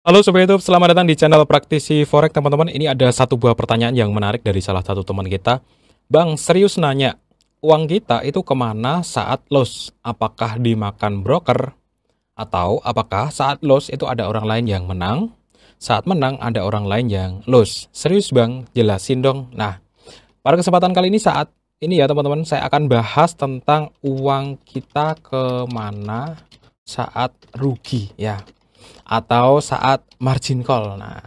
Halo Sobat YouTube, selamat datang di channel Praktisi Forex teman-teman. Ini ada satu buah pertanyaan yang menarik dari salah satu teman kita. Bang, serius nanya, uang kita itu kemana saat loss? Apakah dimakan broker? Atau apakah saat loss itu ada orang lain yang menang? Saat menang ada orang lain yang loss? Serius bang, jelasin dong. Nah, pada kesempatan kali ini saat ini ya teman-teman, saya akan bahas tentang uang kita kemana saat rugi ya, atau saat margin call. Nah,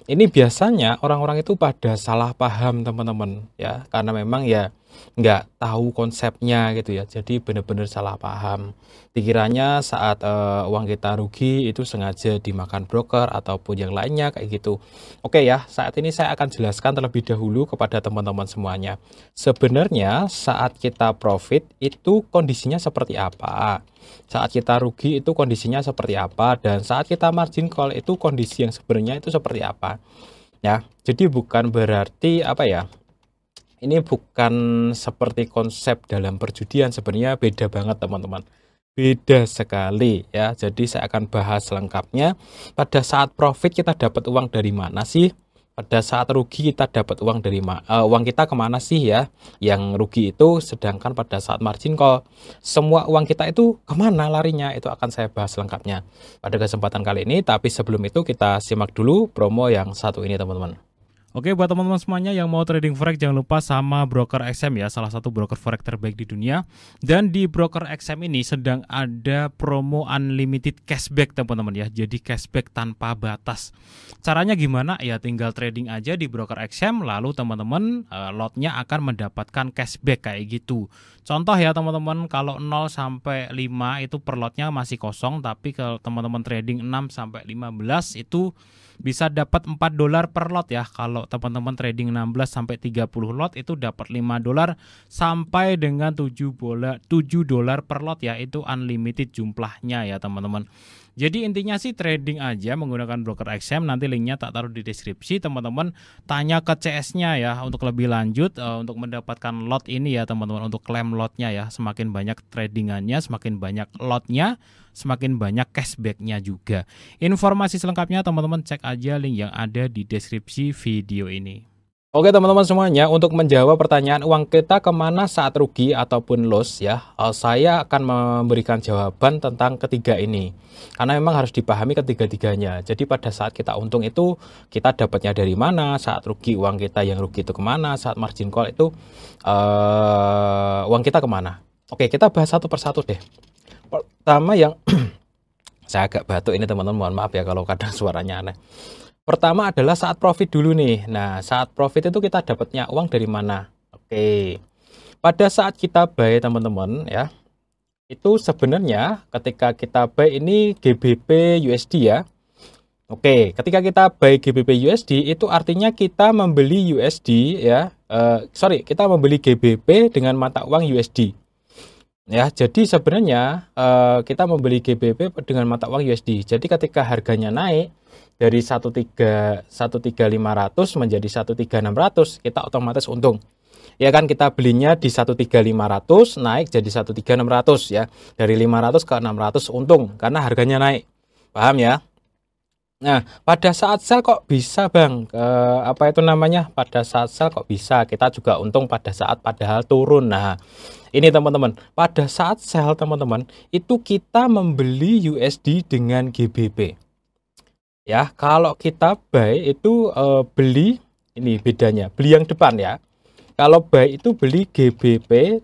ini biasanya orang-orang itu pada salah paham teman-teman ya, karena memang ya nggak tahu konsepnya gitu ya, jadi benar-benar salah paham. Dikiranya saat uang kita rugi itu sengaja dimakan broker ataupun yang lainnya kayak gitu. Oke ya, saat ini saya akan jelaskan terlebih dahulu kepada teman-teman semuanya. Sebenarnya saat kita profit itu kondisinya seperti apa? Saat kita rugi itu kondisinya seperti apa, dan saat kita margin call itu kondisi yang sebenarnya itu seperti apa ya. Jadi bukan berarti apa ya, ini bukan seperti konsep dalam perjudian, sebenarnya beda banget teman-teman, beda sekali ya. Jadi saya akan bahas lengkapnya. Pada saat profit kita dapat uang dari mana sih? Pada saat rugi kita dapat uang dari uang kita kemana sih ya, yang rugi itu. Sedangkan pada saat margin call semua uang kita itu kemana larinya, itu akan saya bahas lengkapnya pada kesempatan kali ini. Tapi sebelum itu kita simak dulu promo yang satu ini teman-teman. Oke, buat teman-teman semuanya yang mau trading forex, jangan lupa sama broker XM ya, salah satu broker forex terbaik di dunia. Dan di broker XM ini sedang ada promo unlimited cashback teman-teman ya, jadi cashback tanpa batas. Caranya gimana? Ya tinggal trading aja di broker XM, lalu teman-teman lotnya akan mendapatkan cashback kayak gitu. Contoh ya teman-teman, kalau 0 sampai 5 itu per lotnya masih kosong, tapi kalau teman-teman trading 6 sampai 15 itu bisa dapat $4 per lot ya. Kalau teman-teman trading 16 sampai 30 lot itu dapat $5 sampai dengan $7 per lot ya. Itu unlimited jumlahnya ya teman-teman. Jadi intinya sih trading aja menggunakan broker XM, nanti linknya tak taruh di deskripsi. Teman-teman tanya ke CS-nya ya untuk lebih lanjut untuk mendapatkan lot ini ya teman-teman, untuk klaim lotnya ya. Semakin banyak tradingannya, semakin banyak lotnya, semakin banyak cashbacknya juga. Informasi selengkapnya teman-teman cek aja link yang ada di deskripsi video ini. Oke teman-teman semuanya, untuk menjawab pertanyaan uang kita kemana saat rugi ataupun loss ya, saya akan memberikan jawaban tentang ketiga ini. Karena memang harus dipahami ketiga-tiganya. Jadi pada saat kita untung itu kita dapatnya dari mana, saat rugi uang kita yang rugi itu kemana, saat margin call itu uang kita kemana. Oke, kita bahas satu persatu deh. Pertama yang saya agak batuk ini teman-teman, mohon maaf ya kalau kadang suaranya aneh. Pertama adalah saat profit dulu nih. Nah, saat profit itu kita dapatnya uang dari mana? Oke. Pada saat kita buy teman-teman ya, itu sebenarnya ketika kita buy ini GBP USD ya. Oke, ketika kita buy GBP USD itu artinya kita membeli USD ya. Kita membeli GBP dengan mata uang USD. Ya, jadi sebenarnya kita membeli GBP dengan mata uang USD. Jadi ketika harganya naik dari 13500 menjadi 13600, kita otomatis untung. Ya kan, kita belinya di 13500 naik jadi 13600 ya. Dari 500 ke 600 untung karena harganya naik. Paham ya? Nah, pada saat sell kok bisa, Bang? Pada saat sell kok bisa kita juga untung pada saat padahal turun. Nah, ini teman-teman, pada saat sell teman-teman, itu kita membeli USD dengan GBP. Ya, kalau kita buy itu beli, ini bedanya, beli yang depan ya. Kalau buy itu beli GBP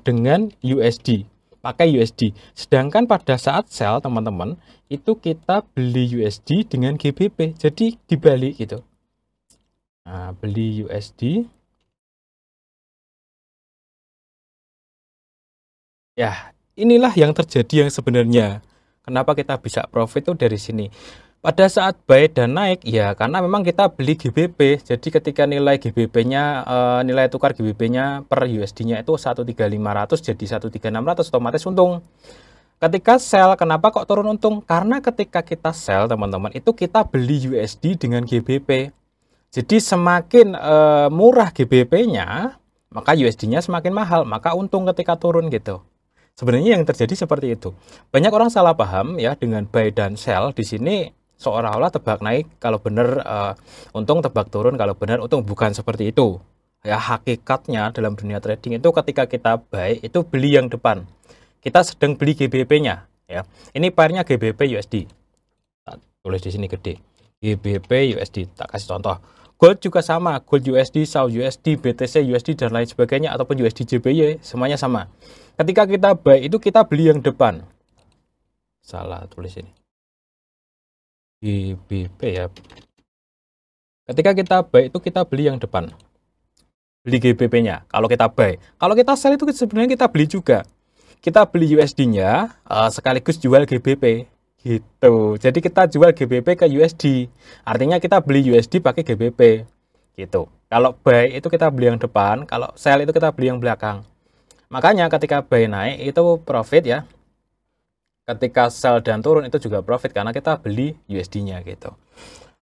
dengan USD, pakai USD. Sedangkan pada saat sell teman-teman, itu kita beli USD dengan GBP. Jadi dibalik gitu. Nah, beli USD. Ya, inilah yang terjadi yang sebenarnya. Kenapa kita bisa profit itu dari sini. Pada saat buy dan naik ya karena memang kita beli GBP. Jadi ketika nilai GBP-nya nilai tukar GBP-nya per USD-nya itu 13500 jadi 13600, otomatis untung. Ketika sell, kenapa kok turun untung? Karena ketika kita sell teman-teman itu kita beli USD dengan GBP. Jadi semakin murah GBP-nya, maka USD-nya semakin mahal, maka untung ketika turun gitu. Sebenarnya yang terjadi seperti itu. Banyak orang salah paham ya dengan buy dan sell di sini. seolah-olah tebak naik kalau benar untung, tebak turun kalau benar untung. Bukan seperti itu. Ya, hakikatnya dalam dunia trading itu ketika kita buy itu beli yang depan. Kita sedang beli GBP-nya ya. Ini pairnya GBP USD. Tulis di sini gede. GBP USD. Tak kasih contoh. Gold juga sama, Gold USD, SAU USD, BTC USD dan lain sebagainya ataupun USD JPY semuanya sama. Ketika kita buy itu kita beli yang depan. Salah tulis ini. GBP ya. Ketika kita buy itu kita beli yang depan. Beli GBP-nya kalau kita buy. Kalau kita sell itu sebenarnya kita beli juga. Kita beli USD-nya sekaligus jual GBP. Gitu. Jadi kita jual GBP ke USD. Artinya kita beli USD pakai GBP. Gitu. Kalau buy itu kita beli yang depan, kalau sell itu kita beli yang belakang. Makanya ketika buy naik itu profit ya. Ketika sell dan turun itu juga profit karena kita beli USD-nya gitu.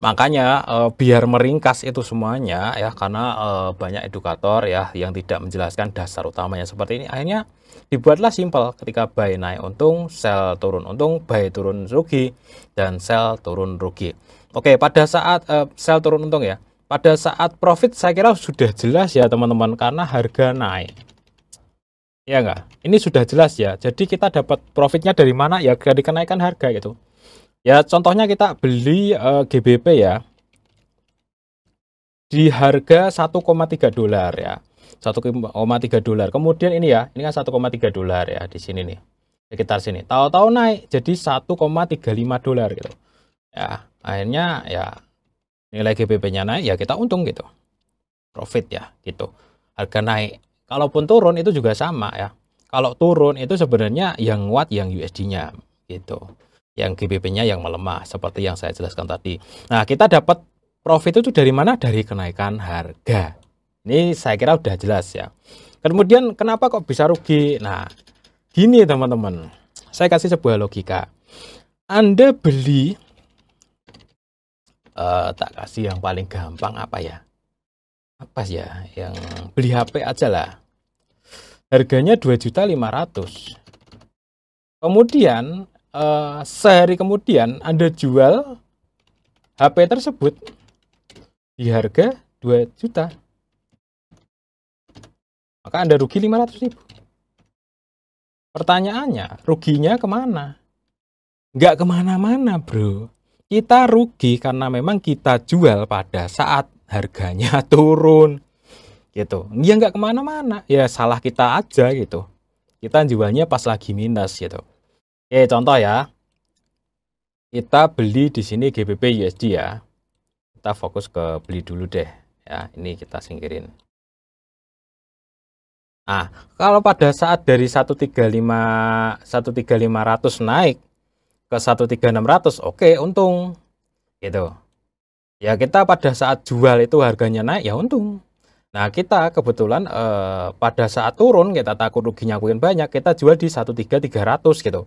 Makanya biar meringkas itu semuanya ya, karena banyak edukator ya yang tidak menjelaskan dasar utamanya seperti ini, akhirnya dibuatlah simpel. Ketika buy naik untung, sell turun untung, buy turun rugi, dan sell turun rugi. Oke, pada saat sell turun untung ya, pada saat profit saya kira sudah jelas ya teman-teman, karena harga naik. Ya enggak? Ini sudah jelas ya. Jadi kita dapat profitnya dari mana? Ya dari kenaikan harga gitu. Ya contohnya kita beli GBP ya di harga 1,3 dolar ya. 1,3 dolar. Kemudian ini ya, ini kan 1,3 dolar ya di sini nih. Sekitar sini. Tahu-tahu naik jadi 1,35 dolar gitu. Ya, akhirnya ya nilai GBP-nya naik ya kita untung gitu. Profit ya gitu. Harga naik. Kalaupun turun itu juga sama ya. Kalau turun itu sebenarnya yang nguat yang USD-nya gitu. Yang GBP-nya yang melemah seperti yang saya jelaskan tadi. Nah, kita dapat profit itu dari mana? Dari kenaikan harga. Ini saya kira udah jelas ya. Kemudian kenapa kok bisa rugi? Nah, gini teman-teman. Saya kasih sebuah logika. Anda beli tak kasih yang paling gampang apa ya? Apa ya? Yang beli HP aja lah. Harganya 2.500.000. Kemudian sehari kemudian Anda jual HP tersebut di harga 2 juta. Maka Anda rugi 500.000. Pertanyaannya, ruginya kemana? Nggak kemana-mana bro. Kita rugi karena memang kita jual pada saat harganya turun. Gitu. Ya nggak kemana-mana. Ya salah kita aja gitu. Kita jualnya pas lagi minus gitu. Oke, contoh ya. Kita beli di sini GBP USD ya. Kita fokus ke beli dulu deh. Ya, ini kita singkirin. Nah, kalau pada saat dari 13500 naik ke 13600, oke, untung. Gitu. Ya, kita pada saat jual itu harganya naik ya untung. Nah, kita kebetulan pada saat turun kita takut ruginya makin banyak, kita jual di 13300 gitu.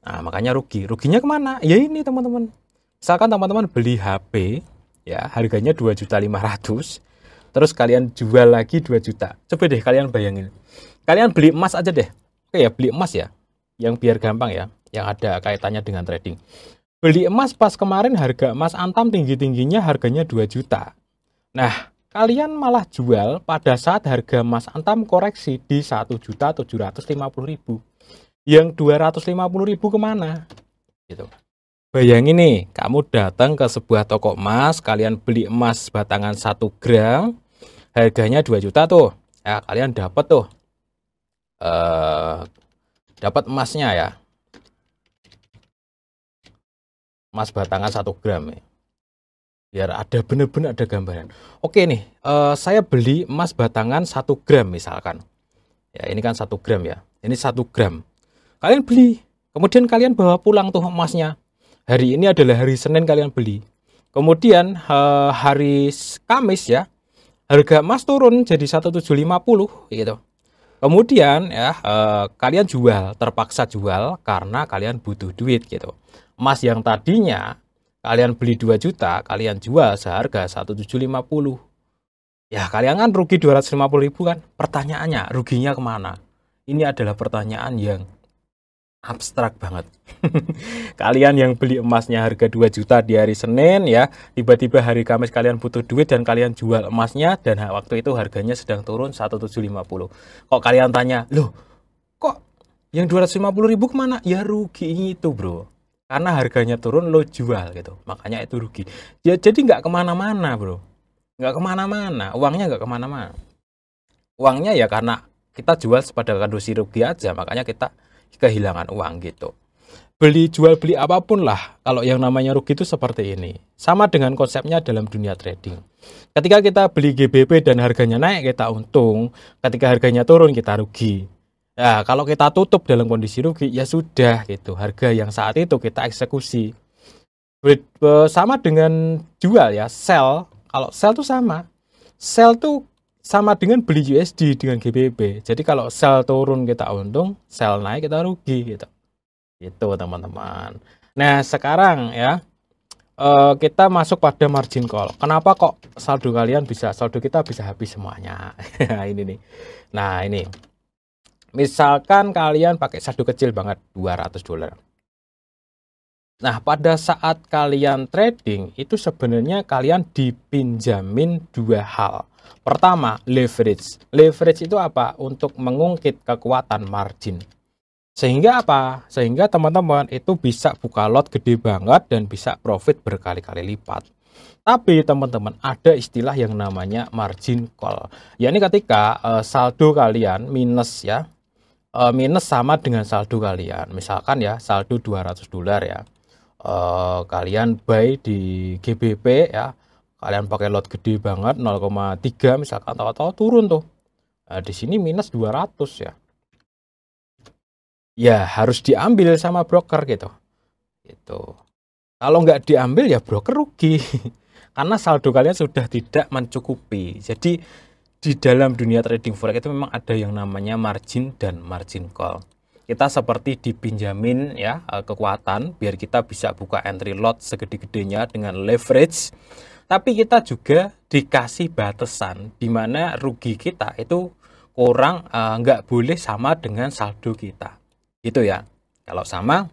Nah, makanya rugi. Ruginya kemana? Ya ini teman-teman. Misalkan teman-teman beli HP, ya harganya 2.500.000, terus kalian jual lagi 2 juta. Coba deh kalian bayangin. Kalian beli emas aja deh. Oke ya, beli emas ya. Yang biar gampang ya, yang ada kaitannya dengan trading. Beli emas pas kemarin harga emas Antam tinggi-tingginya harganya 2 juta. Nah, kalian malah jual pada saat harga emas Antam koreksi di 1.750.000. Yang 250.000 kemana? Gitu. Bayangin nih, kamu datang ke sebuah toko emas, kalian beli emas batangan 1 gram, harganya 2 juta tuh. Ya, kalian dapat tuh. Dapat emasnya ya. Emas batangan 1 gram ya. Biar ada bener-bener ada gambaran. Oke nih, saya beli emas batangan 1 gram misalkan. Ya, ini kan 1 gram ya. Ini 1 gram. Kalian beli, kemudian kalian bawa pulang tuh emasnya. Hari ini adalah hari Senin kalian beli. Kemudian hari Kamis ya, harga emas turun jadi 1.750 gitu. Kemudian ya kalian jual, terpaksa jual karena kalian butuh duit gitu. Emas yang tadinya kalian beli 2 juta, kalian jual seharga 1.750. Ya kalian kan rugi 250.000 kan. Pertanyaannya, ruginya kemana? Ini adalah pertanyaan yang abstrak banget. Kalian yang beli emasnya harga 2 juta di hari Senin ya, tiba-tiba hari Kamis kalian butuh duit dan kalian jual emasnya dan waktu itu harganya sedang turun 1.750. Kok kalian tanya, loh kok yang 250.000 kemana? Ya rugi itu bro. Karena harganya turun lo jual gitu. Makanya itu rugi. Ya jadi nggak kemana-mana bro. Nggak kemana-mana. Uangnya nggak kemana-mana. Uangnya ya karena kita jual pada kondisi rugi aja. Makanya kita kehilangan uang gitu. Beli jual beli apapun lah. Kalau yang namanya rugi itu seperti ini. Sama dengan konsepnya dalam dunia trading. Ketika kita beli GBP dan harganya naik kita untung. Ketika harganya turun kita rugi. Nah, kalau kita tutup dalam kondisi rugi, ya sudah gitu. Harga yang saat itu kita eksekusi. Sama dengan jual ya, sell. Kalau sell tuh sama. Sell tuh sama dengan beli USD dengan GBP. Jadi kalau sell turun kita untung, sell naik kita rugi gitu. Itu teman-teman. Nah, sekarang ya kita masuk pada margin call. Kenapa kok saldo kita bisa habis semuanya? Ini nih. Nah, ini. Misalkan kalian pakai saldo kecil banget, $200. Nah, pada saat kalian trading, itu sebenarnya kalian dipinjamin dua hal. Pertama, leverage. Leverage itu apa? Untuk mengungkit kekuatan margin. Sehingga apa? Sehingga teman-teman itu bisa buka lot gede banget dan bisa profit berkali-kali lipat. Tapi teman-teman ada istilah yang namanya margin call. Ya ini ketika saldo kalian minus ya. Minus sama dengan saldo kalian. Misalkan ya saldo $200 ya. Kalian buy di GBP ya. Kalian pakai lot gede banget 0,3 misalkan tahu-tahu turun tuh. Nah, di sini minus 200 ya. Ya harus diambil sama broker gitu. Gitu. Kalau nggak diambil ya broker rugi. Karena saldo kalian sudah tidak mencukupi. Jadi di dalam dunia trading forex itu memang ada yang namanya margin dan margin call. Kita seperti dipinjamin ya kekuatan biar kita bisa buka entry lot segede-gedenya dengan leverage. Tapi kita juga dikasih batasan di mana rugi kita itu kurang nggak boleh sama dengan saldo kita. Gitu ya. Kalau sama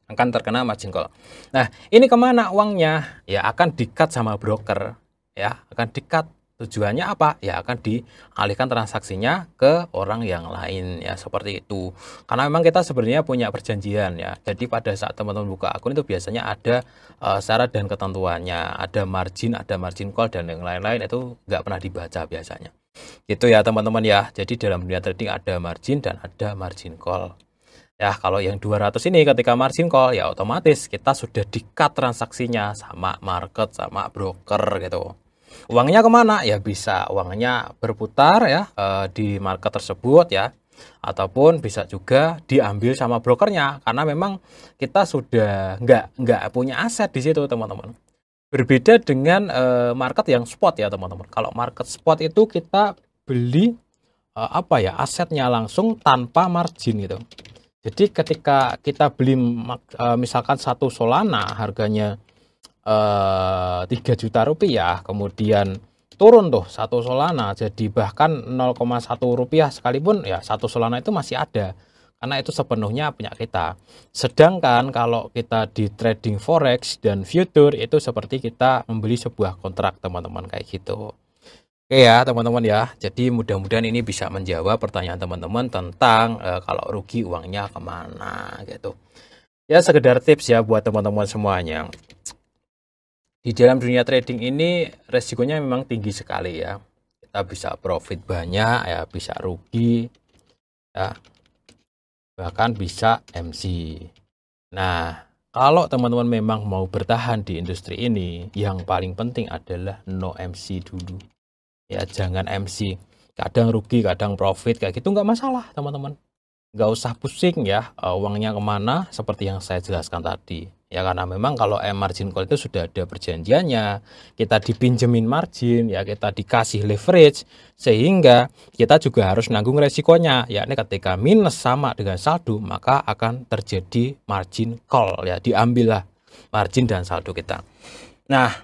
akan terkena margin call. Nah, ini kemana uangnya? Ya akan di-cut sama broker. Ya, akan di-cut. Tujuannya apa? Ya akan dialihkan transaksinya ke orang yang lain ya seperti itu. Karena memang kita sebenarnya punya perjanjian ya. Jadi pada saat teman-teman buka akun itu biasanya ada syarat dan ketentuannya, ada margin call dan yang lain-lain itu nggak pernah dibaca biasanya. Gitu ya teman-teman ya. Jadi dalam dunia trading ada margin dan ada margin call. Ya kalau yang 200 ini ketika margin call ya otomatis kita sudah di-cut transaksinya sama market sama broker gitu. Uangnya kemana? Ya bisa uangnya berputar ya di market tersebut ya, ataupun bisa juga diambil sama brokernya karena memang kita sudah nggak punya aset di situ teman-teman. Berbeda dengan market yang spot ya teman-teman. Kalau market spot itu kita beli asetnya langsung tanpa margin gitu. Jadi ketika kita beli misalkan satu Solana harganya 3 juta rupiah, kemudian turun tuh satu Solana jadi bahkan 0,1 rupiah sekalipun ya satu Solana itu masih ada karena itu sepenuhnya punya kita. Sedangkan kalau kita di trading forex dan future itu seperti kita membeli sebuah kontrak teman-teman kayak gitu. Oke ya teman-teman ya, jadi mudah-mudahan ini bisa menjawab pertanyaan teman-teman tentang kalau rugi uangnya kemana gitu. Ya sekedar tips ya buat teman-teman semuanya. Di dalam dunia trading ini resikonya memang tinggi sekali ya. Kita bisa profit banyak ya, bisa rugi ya. Bahkan bisa MC. Nah, kalau teman-teman memang mau bertahan di industri ini, yang paling penting adalah no MC dulu. Ya, jangan MC. Kadang rugi, kadang profit kayak gitu nggak masalah, teman-teman. Nggak usah pusing ya, uangnya kemana seperti yang saya jelaskan tadi. Ya karena memang kalau margin call itu sudah ada perjanjiannya, kita dipinjemin margin, ya kita dikasih leverage, sehingga kita juga harus nanggung resikonya, yakni ketika minus sama dengan saldo, maka akan terjadi margin call, ya diambillah margin dan saldo kita. Nah,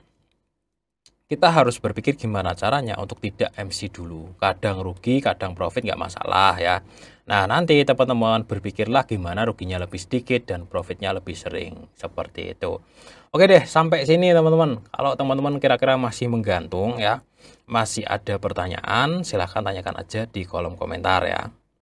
kita harus berpikir gimana caranya untuk tidak MC dulu. Kadang rugi, kadang profit nggak masalah ya. Nah, nanti teman-teman berpikirlah gimana ruginya lebih sedikit dan profitnya lebih sering. Seperti itu. Oke deh, sampai sini teman-teman. Kalau teman-teman kira-kira masih menggantung ya, masih ada pertanyaan, silahkan tanyakan aja di kolom komentar ya.